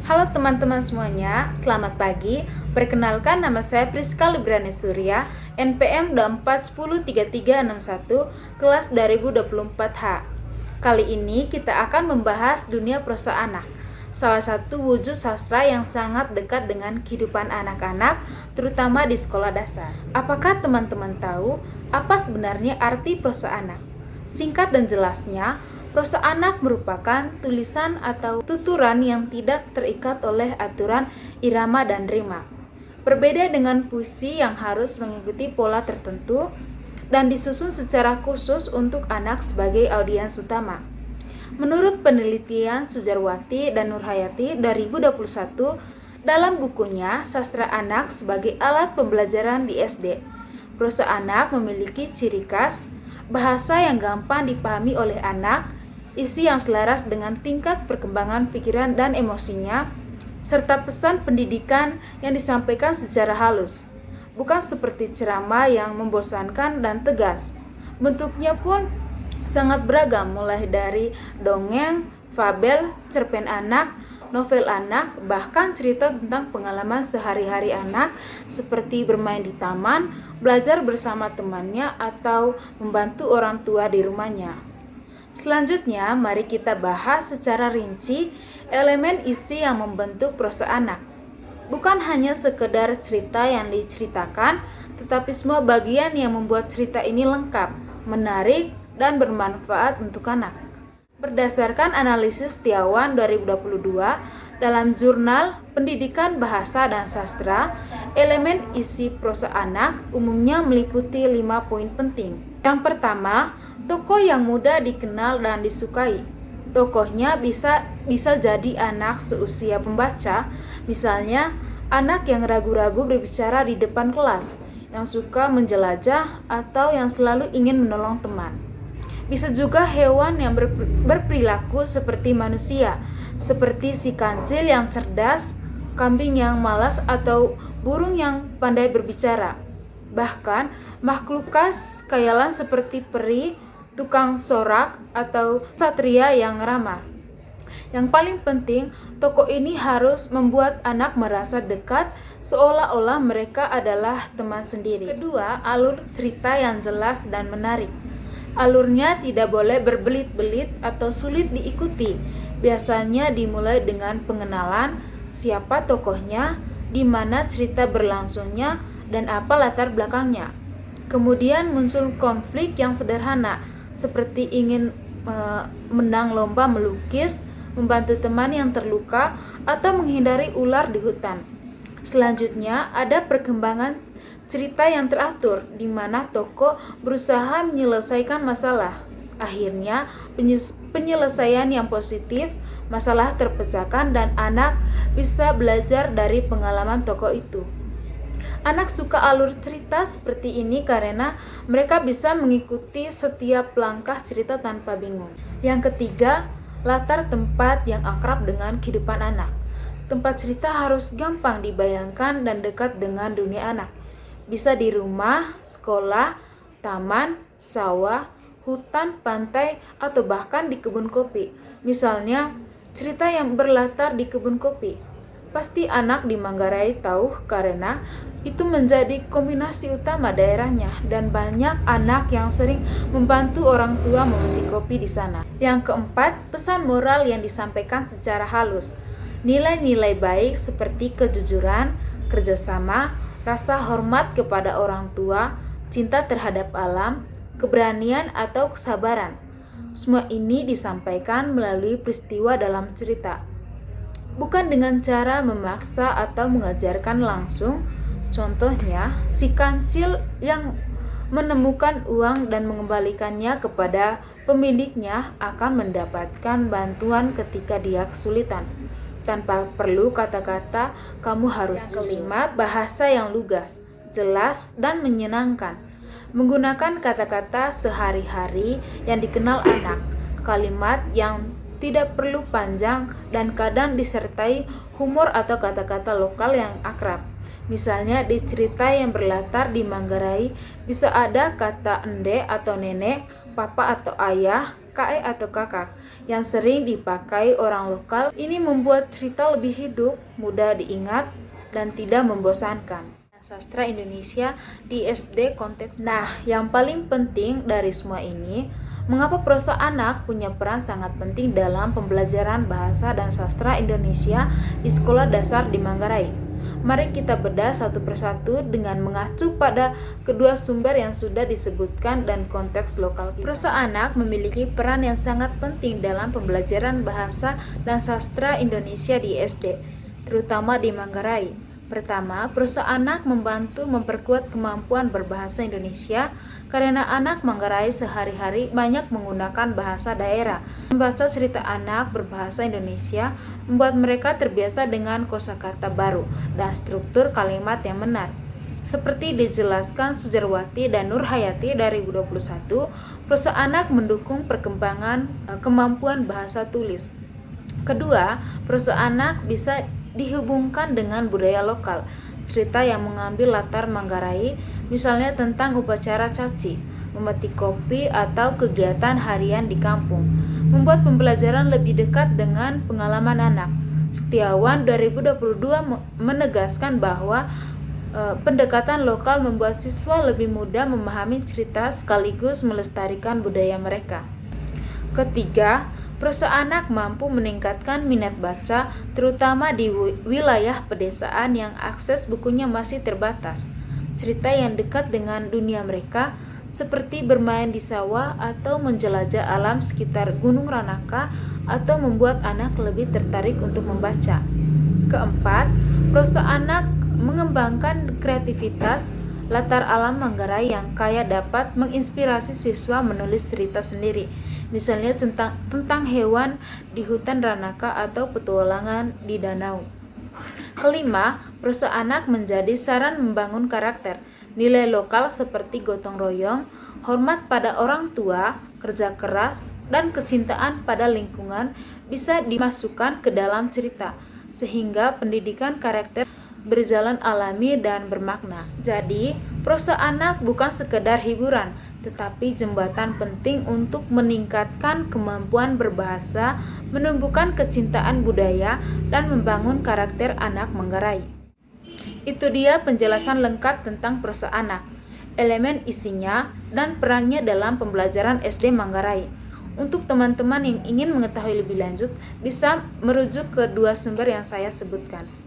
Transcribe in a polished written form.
Halo teman-teman semuanya, selamat pagi. Perkenalkan, nama saya Priska Librani Surya, NPM 24103361, kelas 2024H. Kali ini kita akan membahas dunia prosa anak, salah satu wujud sastra yang sangat dekat dengan kehidupan anak-anak, terutama di sekolah dasar. Apakah teman-teman tahu apa sebenarnya arti prosa anak? Singkat dan jelasnya, prosa anak merupakan tulisan atau tuturan yang tidak terikat oleh aturan irama dan rima. Berbeda dengan puisi yang harus mengikuti pola tertentu dan disusun secara khusus untuk anak sebagai audiens utama. Menurut penelitian Sujarwati dan Nurhayati 2021 dalam bukunya Sastra Anak sebagai Alat Pembelajaran di SD, prosa anak memiliki ciri khas, bahasa yang gampang dipahami oleh anak, isi yang selaras dengan tingkat perkembangan pikiran dan emosinya, serta pesan pendidikan yang disampaikan secara halus. Bukan seperti ceramah yang membosankan dan tegas. Bentuknya pun sangat beragam, mulai dari dongeng, fabel, cerpen anak, novel anak, bahkan cerita tentang pengalaman sehari-hari anak seperti bermain di taman, belajar bersama temannya, atau membantu orang tua di rumahnya. Selanjutnya, mari kita bahas secara rinci elemen isi yang membentuk prosa anak. Bukan hanya sekedar cerita yang diceritakan, tetapi semua bagian yang membuat cerita ini lengkap, menarik, dan bermanfaat untuk anak. Berdasarkan analisis Setiawan 2022 dalam jurnal Pendidikan Bahasa dan Sastra, elemen isi prosa anak umumnya meliputi 5 poin penting. Yang pertama, tokoh yang mudah dikenal dan disukai. Tokohnya bisa jadi anak seusia pembaca, misalnya anak yang ragu-ragu berbicara di depan kelas, yang suka menjelajah, atau yang selalu ingin menolong teman. Bisa juga hewan yang berperilaku seperti manusia, seperti si kancil yang cerdas, kambing yang malas, atau burung yang pandai berbicara. Bahkan makhluk khas khayalan seperti peri, tukang sorak, atau satria yang ramah. Yang paling penting, tokoh ini harus membuat anak merasa dekat, seolah-olah mereka adalah teman sendiri. Kedua, alur cerita yang jelas dan menarik. Alurnya tidak boleh berbelit-belit atau sulit diikuti. Biasanya dimulai dengan pengenalan, siapa tokohnya, di mana cerita berlangsungnya, dan apa latar belakangnya. Kemudian muncul konflik yang sederhana, seperti ingin menang lomba melukis, membantu teman yang terluka, atau menghindari ular di hutan. Selanjutnya ada perkembangan cerita yang teratur, di mana tokoh berusaha menyelesaikan masalah. Akhirnya penyelesaian yang positif, masalah terpecahkan, dan anak bisa belajar dari pengalaman tokoh itu. Anak suka alur cerita seperti ini karena mereka bisa mengikuti setiap langkah cerita tanpa bingung. Yang ketiga, latar tempat yang akrab dengan kehidupan anak. Tempat cerita harus gampang dibayangkan dan dekat dengan dunia anak. Bisa di rumah, sekolah, taman, sawah, hutan, pantai, atau bahkan di kebun kopi. Misalnya, cerita yang berlatar di kebun kopi. Pasti anak di Manggarai tahu karena itu menjadi kombinasi utama daerahnya, dan banyak anak yang sering membantu orang tua memetik kopi di sana. Yang keempat, pesan moral yang disampaikan secara halus. Nilai-nilai baik seperti kejujuran, kerjasama, rasa hormat kepada orang tua, cinta terhadap alam, keberanian, atau kesabaran. Semua ini disampaikan melalui peristiwa dalam cerita, bukan dengan cara memaksa atau mengajarkan langsung. Contohnya, si kancil yang menemukan uang dan mengembalikannya kepada pemiliknya akan mendapatkan bantuan ketika dia kesulitan. Tanpa perlu kata-kata, kamu harus jujur. Kelima, bahasa yang lugas, jelas, dan menyenangkan. Menggunakan kata-kata sehari-hari yang dikenal anak, kalimat yang tidak perlu panjang, dan kadang disertai humor atau kata-kata lokal yang akrab. Misalnya di cerita yang berlatar di Manggarai, bisa ada kata ende atau nenek, papa atau ayah, KE atau kakak yang sering dipakai orang lokal. Ini membuat cerita lebih hidup, mudah diingat, dan tidak membosankan. Sastra Indonesia di SD konteks. Nah, yang paling penting dari semua ini, mengapa prosa anak punya peran sangat penting dalam pembelajaran bahasa dan sastra Indonesia di sekolah dasar di Manggarai? Mari kita bedah satu persatu dengan mengacu pada kedua sumber yang sudah disebutkan dan konteks lokal. Prosa anak memiliki peran yang sangat penting dalam pembelajaran bahasa dan sastra Indonesia di SD, terutama di Manggarai. Pertama, prosa anak membantu memperkuat kemampuan berbahasa Indonesia karena anak Manggarai sehari-hari banyak menggunakan bahasa daerah. Membaca cerita anak berbahasa Indonesia membuat mereka terbiasa dengan kosakata baru dan struktur kalimat yang benar. Seperti dijelaskan Sujarwati dan Nurhayati dari 2021, prosa anak mendukung perkembangan kemampuan bahasa tulis. Kedua, prosa anak bisa dihubungkan dengan budaya lokal. Cerita yang mengambil latar Manggarai, misalnya tentang upacara caci, memetik kopi, atau kegiatan harian di kampung, membuat pembelajaran lebih dekat dengan pengalaman anak. Setiawan 2022 menegaskan bahwa pendekatan lokal membuat siswa lebih mudah memahami cerita sekaligus melestarikan budaya mereka. Ketiga, prosa anak mampu meningkatkan minat baca, terutama di wilayah pedesaan yang akses bukunya masih terbatas. Cerita yang dekat dengan dunia mereka, seperti bermain di sawah atau menjelajah alam sekitar Gunung Ranaka, atau membuat anak lebih tertarik untuk membaca. Keempat, prosa anak mengembangkan kreativitas. Latar alam Manggarai yang kaya dapat menginspirasi siswa menulis cerita sendiri, misalnya tentang hewan di hutan Ranaka atau petualangan di danau. Kelima, prosa anak menjadi saran membangun karakter. Nilai lokal seperti gotong royong, hormat pada orang tua, kerja keras, dan kecintaan pada lingkungan bisa dimasukkan ke dalam cerita, sehingga pendidikan karakter berjalan alami dan bermakna. Jadi, prosa anak bukan sekedar hiburan, tetapi jembatan penting untuk meningkatkan kemampuan berbahasa, menumbuhkan kecintaan budaya, dan membangun karakter anak Manggarai. Itu dia penjelasan lengkap tentang prosa anak, elemen isinya, dan perannya dalam pembelajaran SD Manggarai. Untuk teman-teman yang ingin mengetahui lebih lanjut, bisa merujuk ke dua sumber yang saya sebutkan.